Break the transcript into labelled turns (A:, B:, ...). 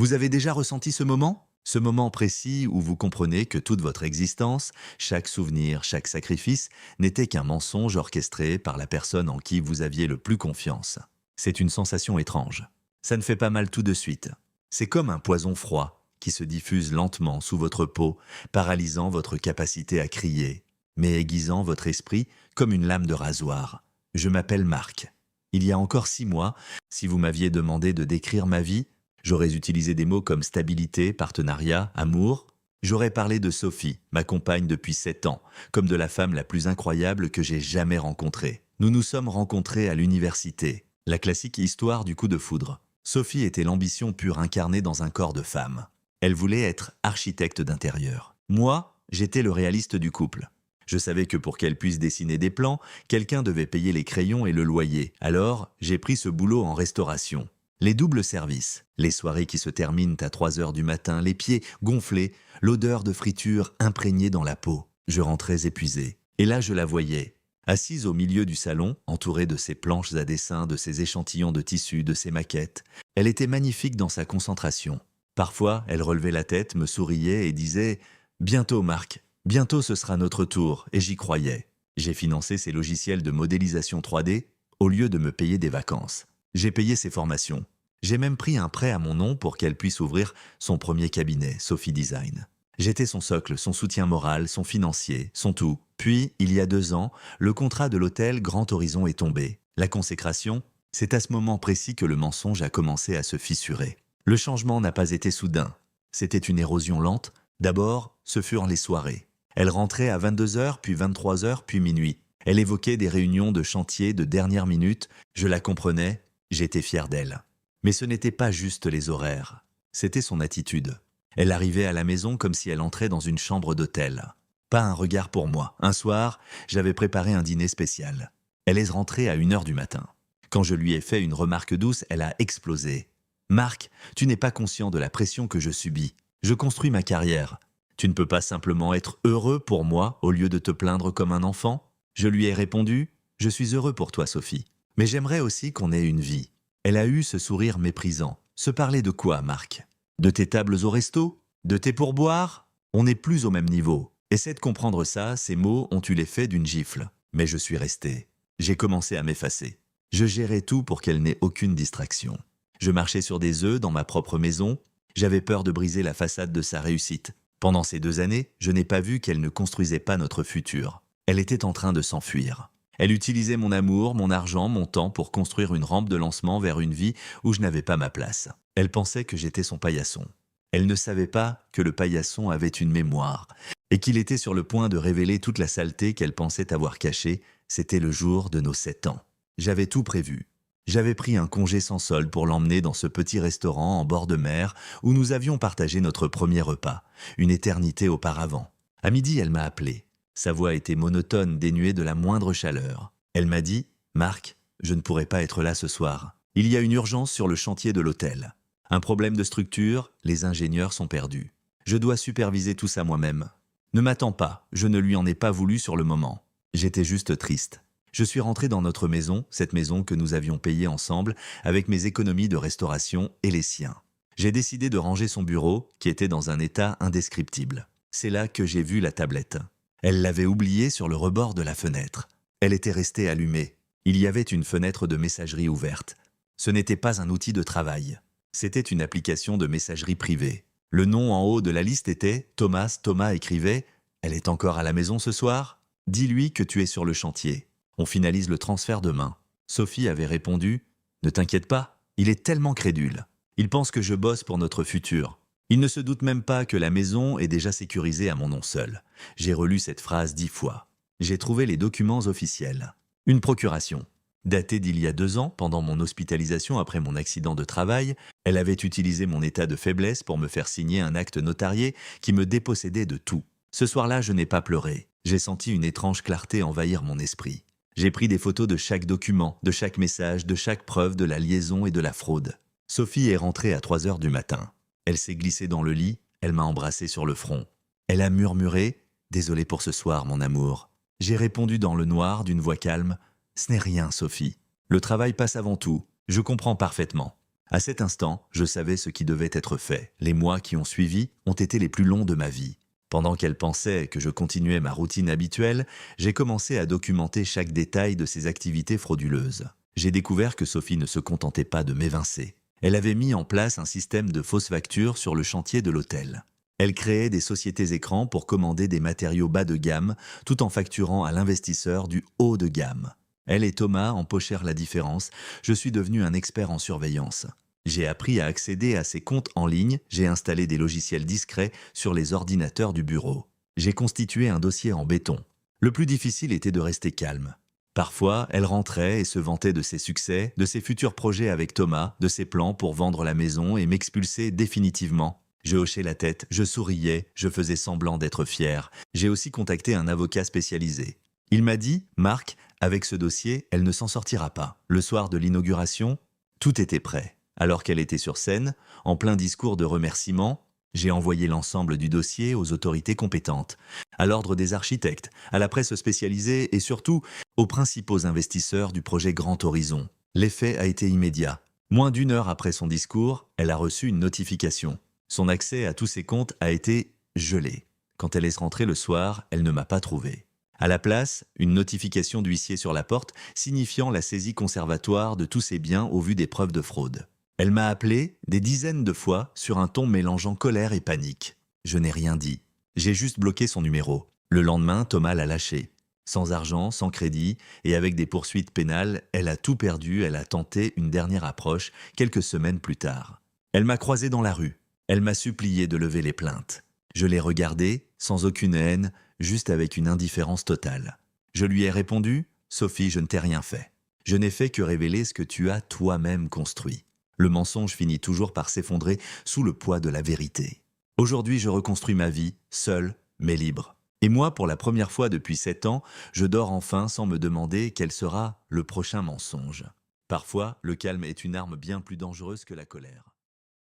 A: Vous avez déjà ressenti ce moment? Ce moment précis où vous comprenez que toute votre existence, chaque souvenir, chaque sacrifice, n'était qu'un mensonge orchestré par la personne en qui vous aviez le plus confiance. C'est une sensation étrange. Ça ne fait pas mal tout de suite. C'est comme un poison froid qui se diffuse lentement sous votre peau, paralysant votre capacité à crier, mais aiguisant votre esprit comme une lame de rasoir. Je m'appelle Marc. Il y a encore 6 mois, si vous m'aviez demandé de décrire ma vie, j'aurais utilisé des mots comme stabilité, partenariat, amour. J'aurais parlé de Sophie, ma compagne depuis 7 ans, comme de la femme la plus incroyable que j'ai jamais rencontrée. Nous nous sommes rencontrés à l'université. La classique histoire du coup de foudre. Sophie était l'ambition pure incarnée dans un corps de femme. Elle voulait être architecte d'intérieur. Moi, j'étais le réaliste du couple. Je savais que pour qu'elle puisse dessiner des plans, quelqu'un devait payer les crayons et le loyer. Alors, j'ai pris ce boulot en restauration. Les doubles services, les soirées qui se terminent à 3 heures du matin, les pieds gonflés, l'odeur de friture imprégnée dans la peau. Je rentrais épuisé. Et là, je la voyais, assise au milieu du salon, entourée de ses planches à dessin, de ses échantillons de tissus, de ses maquettes. Elle était magnifique dans sa concentration. Parfois, elle relevait la tête, me souriait et disait « Bientôt, Marc, bientôt ce sera notre tour », et j'y croyais. J'ai financé ses logiciels de modélisation 3D au lieu de me payer des vacances. J'ai payé ses formations. J'ai même pris un prêt à mon nom pour qu'elle puisse ouvrir son premier cabinet, Sophie Design. J'étais son socle, son soutien moral, son financier, son tout. Puis, il y a 2 ans, le contrat de l'hôtel Grand Horizon est tombé. La consécration, c'est à ce moment précis que le mensonge a commencé à se fissurer. Le changement n'a pas été soudain. C'était une érosion lente. D'abord, ce furent les soirées. Elle rentrait à 22 heures, puis 23 heures, puis minuit. Elle évoquait des réunions de chantier de dernière minute. Je la comprenais, j'étais fier d'elle. Mais ce n'était pas juste les horaires, c'était son attitude. Elle arrivait à la maison comme si elle entrait dans une chambre d'hôtel. Pas un regard pour moi. Un soir, j'avais préparé un dîner spécial. Elle est rentrée à 1 heure du matin. Quand je lui ai fait une remarque douce, elle a explosé. « Marc, tu n'es pas conscient de la pression que je subis. Je construis ma carrière. Tu ne peux pas simplement être heureux pour moi au lieu de te plaindre comme un enfant ?» Je lui ai répondu « Je suis heureux pour toi, Sophie. Mais j'aimerais aussi qu'on ait une vie. » Elle a eu ce sourire méprisant. Se parler de quoi, Marc? De tes tables au resto? De tes pourboires? On n'est plus au même niveau. Essaie de comprendre ça, ces mots ont eu l'effet d'une gifle. Mais je suis resté. J'ai commencé à m'effacer. Je gérais tout pour qu'elle n'ait aucune distraction. Je marchais sur des œufs dans ma propre maison. J'avais peur de briser la façade de sa réussite. Pendant ces 2 années, je n'ai pas vu qu'elle ne construisait pas notre futur. Elle était en train de s'enfuir. Elle utilisait mon amour, mon argent, mon temps pour construire une rampe de lancement vers une vie où je n'avais pas ma place. Elle pensait que j'étais son paillasson. Elle ne savait pas que le paillasson avait une mémoire et qu'il était sur le point de révéler toute la saleté qu'elle pensait avoir cachée. C'était le jour de nos 7 ans. J'avais tout prévu. J'avais pris un congé sans solde pour l'emmener dans ce petit restaurant en bord de mer où nous avions partagé notre premier repas, une éternité auparavant. À midi, elle m'a appelé. Sa voix était monotone, dénuée de la moindre chaleur. Elle m'a dit « Marc, je ne pourrai pas être là ce soir. Il y a une urgence sur le chantier de l'hôtel. Un problème de structure, les ingénieurs sont perdus. Je dois superviser tout ça moi-même. Ne m'attends pas, je ne lui en ai pas voulu sur le moment. J'étais juste triste. Je suis rentré dans notre maison, cette maison que nous avions payée ensemble, avec mes économies de restauration et les siens. J'ai décidé de ranger son bureau, qui était dans un état indescriptible. C'est là que j'ai vu la tablette. Elle l'avait oubliée sur le rebord de la fenêtre. Elle était restée allumée. Il y avait une fenêtre de messagerie ouverte. Ce n'était pas un outil de travail. C'était une application de messagerie privée. Le nom en haut de la liste était « Thomas ». Thomas écrivait « Elle est encore à la maison ce soir ? Dis-lui que tu es sur le chantier. On finalise le transfert demain. » Sophie avait répondu « Ne t'inquiète pas, il est tellement crédule. Il pense que je bosse pour notre futur. Il ne se doute même pas que la maison est déjà sécurisée à mon nom seul. » J'ai relu cette phrase 10 fois. J'ai trouvé les documents officiels. Une procuration. Datée d'il y a 2 ans, pendant mon hospitalisation après mon accident de travail, elle avait utilisé mon état de faiblesse pour me faire signer un acte notarié qui me dépossédait de tout. Ce soir-là, je n'ai pas pleuré. J'ai senti une étrange clarté envahir mon esprit. J'ai pris des photos de chaque document, de chaque message, de chaque preuve de la liaison et de la fraude. Sophie est rentrée à 3 heures du matin. Elle s'est glissée dans le lit, elle m'a embrassé sur le front. Elle a murmuré « Désolé pour ce soir, mon amour ». J'ai répondu dans le noir d'une voix calme « Ce n'est rien, Sophie. Le travail passe avant tout. Je comprends parfaitement. » À cet instant, je savais ce qui devait être fait. Les mois qui ont suivi ont été les plus longs de ma vie. Pendant qu'elle pensait que je continuais ma routine habituelle, j'ai commencé à documenter chaque détail de ses activités frauduleuses. J'ai découvert que Sophie ne se contentait pas de m'évincer. Elle avait mis en place un système de fausses factures sur le chantier de l'hôtel. Elle créait des sociétés écrans pour commander des matériaux bas de gamme tout en facturant à l'investisseur du haut de gamme. Elle et Thomas empochèrent la différence. Je suis devenu un expert en surveillance. J'ai appris à accéder à ses comptes en ligne, j'ai installé des logiciels discrets sur les ordinateurs du bureau. J'ai constitué un dossier en béton. Le plus difficile était de rester calme. Parfois, elle rentrait et se vantait de ses succès, de ses futurs projets avec Thomas, de ses plans pour vendre la maison et m'expulser définitivement. Je hochais la tête, je souriais, je faisais semblant d'être fier. J'ai aussi contacté un avocat spécialisé. Il m'a dit, Marc, avec ce dossier, elle ne s'en sortira pas. Le soir de l'inauguration, tout était prêt. Alors qu'elle était sur scène, en plein discours de remerciement, j'ai envoyé l'ensemble du dossier aux autorités compétentes, à l'ordre des architectes, à la presse spécialisée et surtout aux principaux investisseurs du projet Grand Horizon. L'effet a été immédiat. Moins d'une heure après son discours, elle a reçu une notification. Son accès à tous ses comptes a été gelé. Quand elle est rentrée le soir, elle ne m'a pas trouvé. À la place, une notification d'huissier sur la porte signifiant la saisie conservatoire de tous ses biens au vu des preuves de fraude. Elle m'a appelé des dizaines de fois sur un ton mélangeant colère et panique. Je n'ai rien dit. J'ai juste bloqué son numéro. Le lendemain, Thomas l'a lâché. Sans argent, sans crédit et avec des poursuites pénales, elle a tout perdu, elle a tenté une dernière approche quelques semaines plus tard. Elle m'a croisé dans la rue. Elle m'a supplié de lever les plaintes. Je l'ai regardée, sans aucune haine, juste avec une indifférence totale. Je lui ai répondu « Sophie, je ne t'ai rien fait. Je n'ai fait que révéler ce que tu as toi-même construit. » Le mensonge finit toujours par s'effondrer sous le poids de la vérité. Aujourd'hui, je reconstruis ma vie, seul, mais libre. Et moi, pour la première fois depuis 7 ans, je dors enfin sans me demander quel sera le prochain mensonge. Parfois, le calme est une arme bien plus dangereuse que la colère.